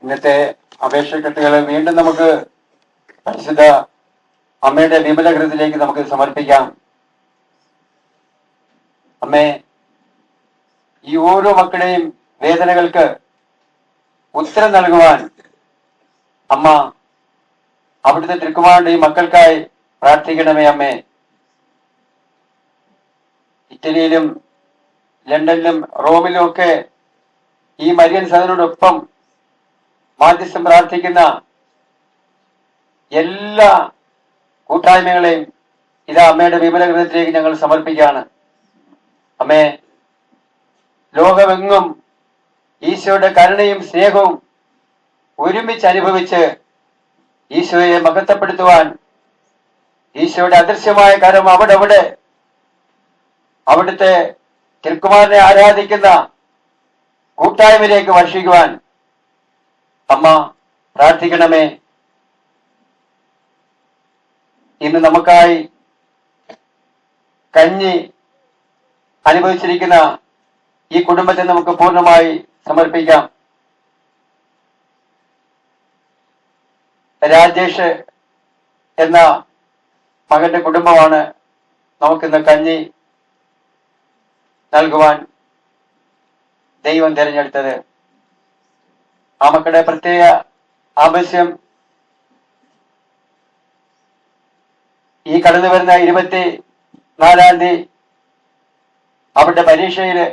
ഇന്നത്തെ അപേക്ഷക്കെട്ടുകൾ വീണ്ടും നമുക്ക് പരിശുദ്ധ അമ്മയുടെ വിമലഹൃദയത്തിലേക്ക് നമുക്ക് സമർപ്പിക്കാം. അമ്മേ, ഈ ഓരോ മക്കളുടെയും വേദനകൾക്ക് ഉത്തരം നൽകുവാൻ അമ്മ അവിടുത്തെ തിരുക്കുമാരന്റെ ഈ മക്കൾക്കായി പ്രാർത്ഥിക്കണമേ. അമ്മേ, ഇറ്റലിയിലും ലണ്ടനിലും റോമിലും ഒക്കെ ഈ മരിയൻ സദനോടൊപ്പം മാധ്യസ്ഥം പ്രാർത്ഥിക്കുന്ന എല്ലാ കൂട്ടായ്മകളെയും ഇതാ അമ്മയുടെ വിമല ഹൃദയത്തിലേക്ക് ഞങ്ങൾ സമർപ്പിക്കുകയാണ്. അമ്മേ, ലോകമെങ്ങും ഈശോയുടെ കരുണയും സ്നേഹവും ഒരുമിച്ച് അനുഭവിച്ച് ഈശോയെ മഹത്വപ്പെടുത്തുവാൻ ഈശോയുടെ അദൃശ്യമായ കരം അവിടെ അവിടുത്തെ തിരുക്കുമാരനെ ആരാധിക്കുന്ന കൂട്ടായ്മയിലേക്ക് വർഷിക്കുവാൻ അമ്മ പ്രാർത്ഥിക്കണമേ. ഇന്ന് നമുക്കായി കഞ്ഞി അനുഭവിച്ചിരിക്കുന്ന ഈ കുടുംബത്തെ നമുക്ക് പൂർണ്ണമായി സമർപ്പിക്കാം. രാജേഷ് എന്ന മകന്റെ കുടുംബമാണ് നമുക്കിന്ന് കഞ്ഞി നൽകുവാൻ ദൈവം തിരഞ്ഞെടുത്തത്. ആ മക്കളുടെ പ്രത്യേക ആവശ്യം ഈ കടന്നു വരുന്ന 24-ാം തീയതി അവരുടെ പരീക്ഷയില്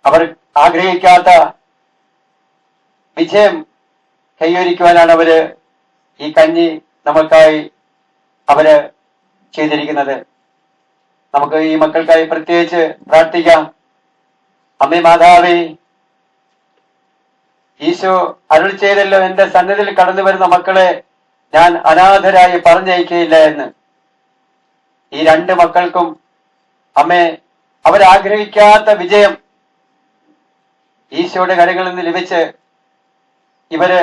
അവർ ആഗ്രഹിക്കാത്ത വിജയം കൈവരിക്കുവാനാണ് അവര് ഈ കഞ്ഞി നമുക്കായി അവര് ചെയ്തിരിക്കുന്നത്. നമുക്ക് ഈ മക്കൾക്കായി പ്രത്യേകിച്ച് പ്രാർത്ഥിക്കാം. അമ്മേ മാതാവേ, ഈശോ അരുൾ ചെയ്തല്ലോ, എന്റെ സന്നിധിയിൽ കടന്നു വരുന്ന മക്കളെ ഞാൻ അനാഥരായി പറഞ്ഞയക്കുകയില്ല എന്ന്. ഈ 2 മക്കൾക്കും അമ്മേ, അവരാഗ്രഹിക്കാത്ത വിജയം ഈശോയുടെ കരങ്ങളിൽ നിന്ന് ലഭിച്ച് ഇവര്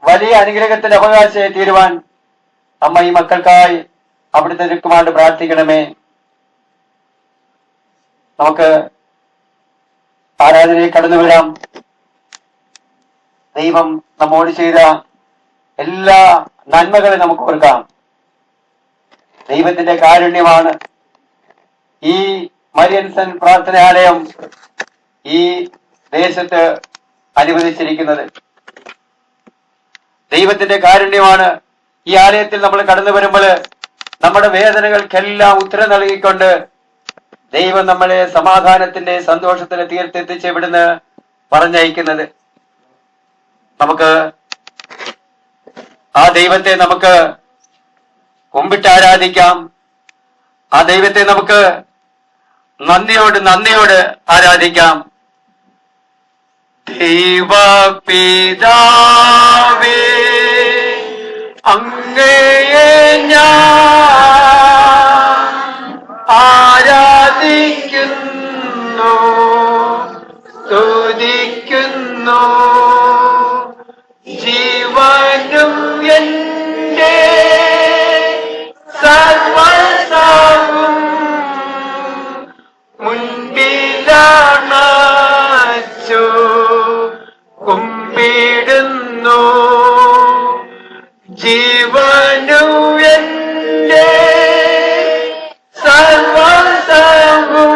വലിയ അനുഗ്രഹത്തിന്റെ അവകാശമായി തീരുവാൻ അമ്മ ഈ മക്കൾക്കായി അവിടുത്തെ തിരുക്കുമാരനോട് പ്രാർത്ഥിക്കണമേ. നമുക്ക് ആരാധനയിൽ കടന്നു വിടാം. ദൈവം നമ്മോട് ചെയ്ത എല്ലാ നന്മകളെ നമുക്ക് ഓർക്കാം. ദൈവത്തിന്റെ കാരുണ്യമാണ് ഈ മരിയൻസൺ പ്രാർത്ഥനാലയം ഈ ദേശത്ത് അനുവദിച്ചിരിക്കുന്നത്. ദൈവത്തിന്റെ കാരുണ്യമാണ് ഈ ആലയത്തിൽ നമ്മൾ കടന്നു വരുമ്പോൾ നമ്മുടെ വേദനകൾക്കെല്ലാം ഉത്തരം നൽകിക്കൊണ്ട് ദൈവം നമ്മളെ സമാധാനത്തിന്റെ സന്തോഷത്തിന്റെ തീർത്തെത്തിച്ച് ഇവിടുന്ന് പറഞ്ഞയക്കുന്നത്. നമുക്ക് ആ ദൈവത്തെ നമുക്ക് കുമ്പിട്ട് ആരാധിക്കാം. ആ ദൈവത്തെ നമുക്ക് നന്ദിയോട് ആരാധിക്കാം. ദൈവപിതാവേ, അങ്ങയെ ഞാൻ ആരാധിക്കുന്നു, സ്തുതിക്കുന്നു. ജീവനും എന്റെ സർവ്വസ്വവും മുൻപിലാണച്ചു കുമ്പിടുന്നു. ജീവനും എന്റെ സർവ്വസ്വവും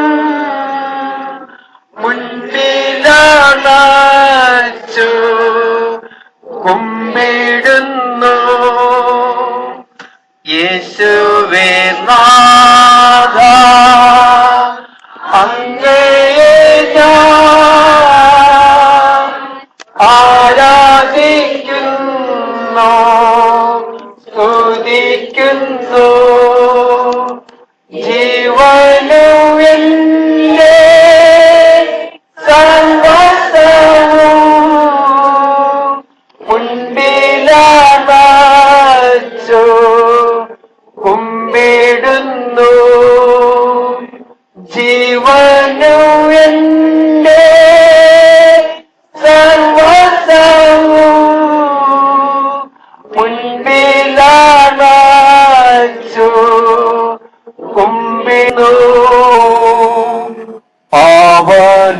മുൻപിലാണച്ചു കുമ്പിടുന്നു. യേശുവേ നാഥ, അങ്ങയെ ഞാൻ ആരാധിക്കുന്നു, സ്തുതിക്കുന്നു. ജീവനും എന്റെ സർവ്വസ്വവും മുൻപിലാണച്ചു കുമ്പിടുന്നു. ജീവനും എന്റെ സർവ്വസ്വവും മുൻപിലാണച്ചു കുമ്പിടുന്നു. പാവന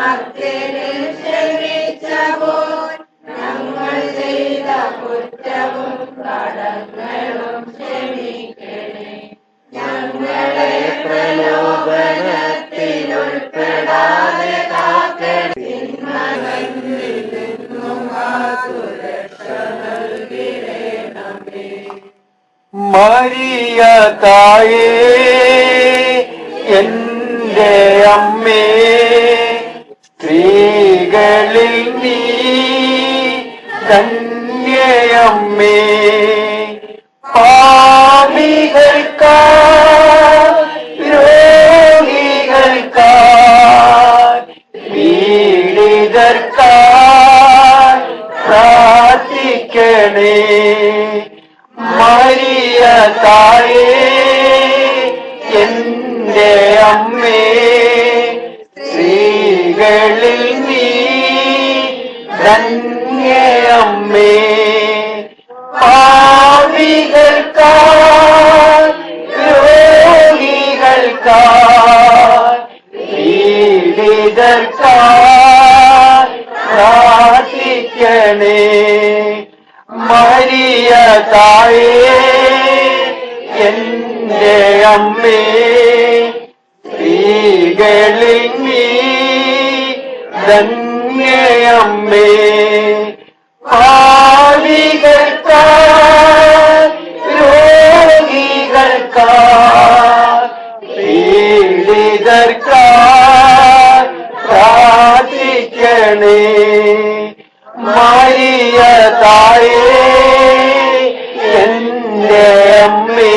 മർത്യരിൽ ക്ഷമിച്ചപ്പോൾ ഞങ്ങൾ ചെയ്ത കുറ്റവും കടങ്ങളും ക്ഷമിക്കണേ. ഞങ്ങളെ പ്രലോഭനത്തിൽ ഉൾപ്പെടാതെ കാക്കണേ. തിന്മകളിൽ നിന്നും കാത്തുരക്ഷ നൽകിടണമേ. മരിയ തായേ എന്റെ അമ്മേ, സ്ത്രീകളിൽ നീ ധന്യയമ്മേ. പാപികൾക്കായി രോഗികൾക്കായി പീഡിതർക്കായി പ്രാർത്ഥിക്കണേ. മരിയ തായേ എന്റെ അമ്മേ, സ്ത്രീകളിൽ നീ ധന്യയമ്മേ. പാപികൾക്കായി രോഗികൾക്കായി പീഡിതർക്കായി പ്രാർത്ഥിക്കണേ. മരിയ തായേ എന്റെ അമ്മേ, സ്ത്രീകളിൽ നീ ധന്യയമ്മേ. പാപികൾക്കായി രോഗികൾക്കായി പീഡിതർക്കായി പ്രാർത്ഥിക്കണേ. മരിയ തായേ എന്റെ അമ്മേ,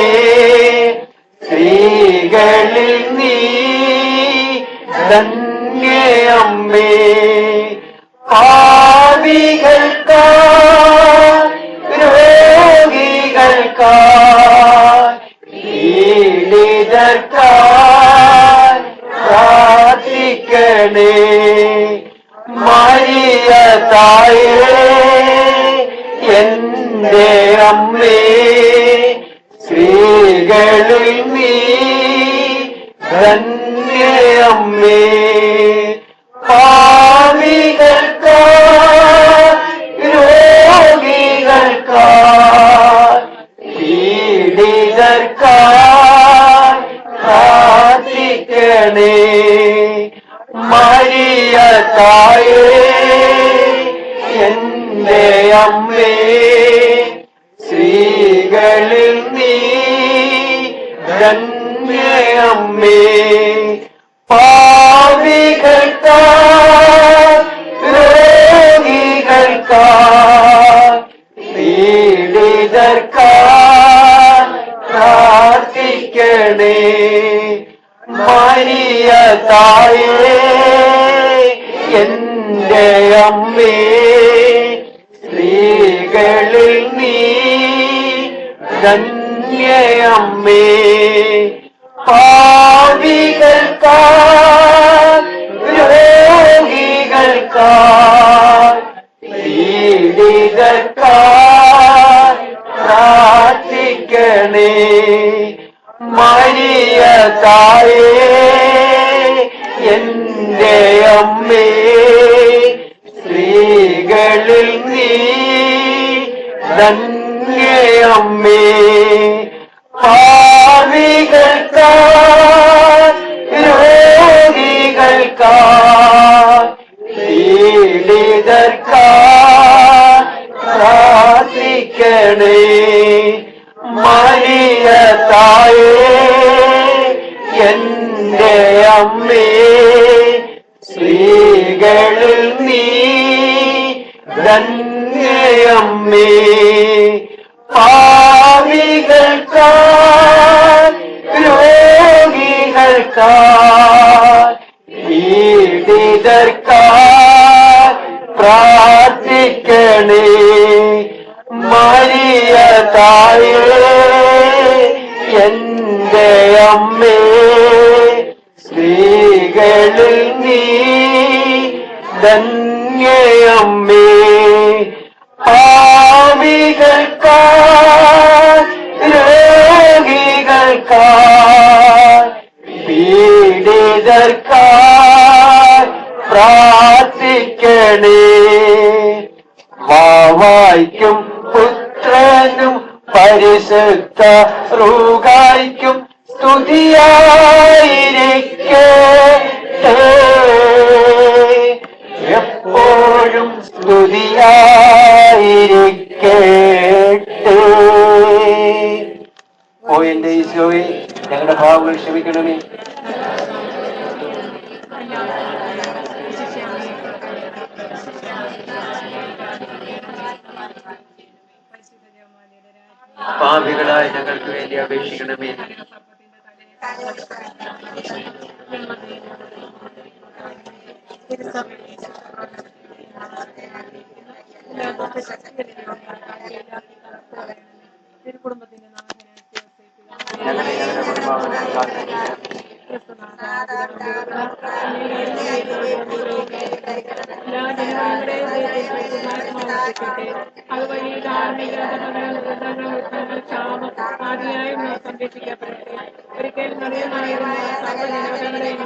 സ്ത്രീകളിൽ നീ ധന്യയമ്മേ. പാപികൾക്കായി രോഗികൾക്കായി പീഡിതർക്കായി പ്രാർത്ഥിക്കണേ. മരിയ തായേ എന്റെ അമ്മേ, സ്ത്രീകളിൽ നീ ധന്യയമ്മേ. പാപികൾക്കായി രോഗികൾക്കായി പീഡിതർക്കായി പ്രാർത്ഥിക്കണേ. മരിയ തായേ എന്റെ അമ്മേ, സ്ത്രീകളിൽ നീ ധന്യയമ്മേ. പാപികൾക്കായി രോഗികൾക്കായി പീഡിതർക്കായി പ്രാർത്ഥിക്കണേ. മരിയ തായേ എന്റെ അമ്മേ, സ്ത്രീകളിൽ നീ ധന്യയമ്മേ. പാപികൾക്കായി രോഗികൾക്കായി പീഡിതർക്കായി പ്രാർത്ഥിക്കണേ. മരിയ തായേ എന്റെ അമ്മേ, സ്ത്രീകളിൽ നീ ധന്യയമ്മേ. പാപികൾക്കായി രോഗികൾക്കായി പീഡിതർക്കായി പ്രാർത്ഥിക്കണേ. മരിയ തായേ എന്റെ അമ്മേ, സ്ത്രീകളിൽ നീ ധന്യയമ്മേ. പാപികൾക്കായി രോഗികൾക്കായി പീഡിതർക്കായി പ്രാർത്ഥിക്കണേ. മരിയ തായേ എന്റെ അമ്മേ, സ്ത്രീകളിൽ നീ ധന്യയമ്മേ. പാപികൾക്കായി രോഗികൾക്കായി പീഡിതർക്കായി പ്രാർത്ഥിക്കണേ. വാവായിക്കും പുത്രനും പരിശുദ്ധ റൂഹായിക്കും സ്തുതിയായിരിക്കട്ടെ. എപ്പോഴും സ്തുതിയായിരിക്കട്ടെ. ഓ എന്റെ ഈശോയെ, ഞങ്ങളുടെ പാപങ്ങൾ ക്ഷമിക്കണമേ. പാപികളായ ഞങ്ങൾക്ക് വേണ്ടി അപേക്ഷിക്കണമേ. തിരുക്കുടുംബത്തിന്റെ ഞങ്ങളെ ഞങ്ങളുടെ പാപങ്ങളെ കാത്തിരിക്കണമേ. അതുവഴി ആദ്യമായും സംരക്ഷിക്കപ്പെടട്ടെ. ഒരിക്കൽ നിറയുമായിരുന്ന സർവ്വജനതകളെയും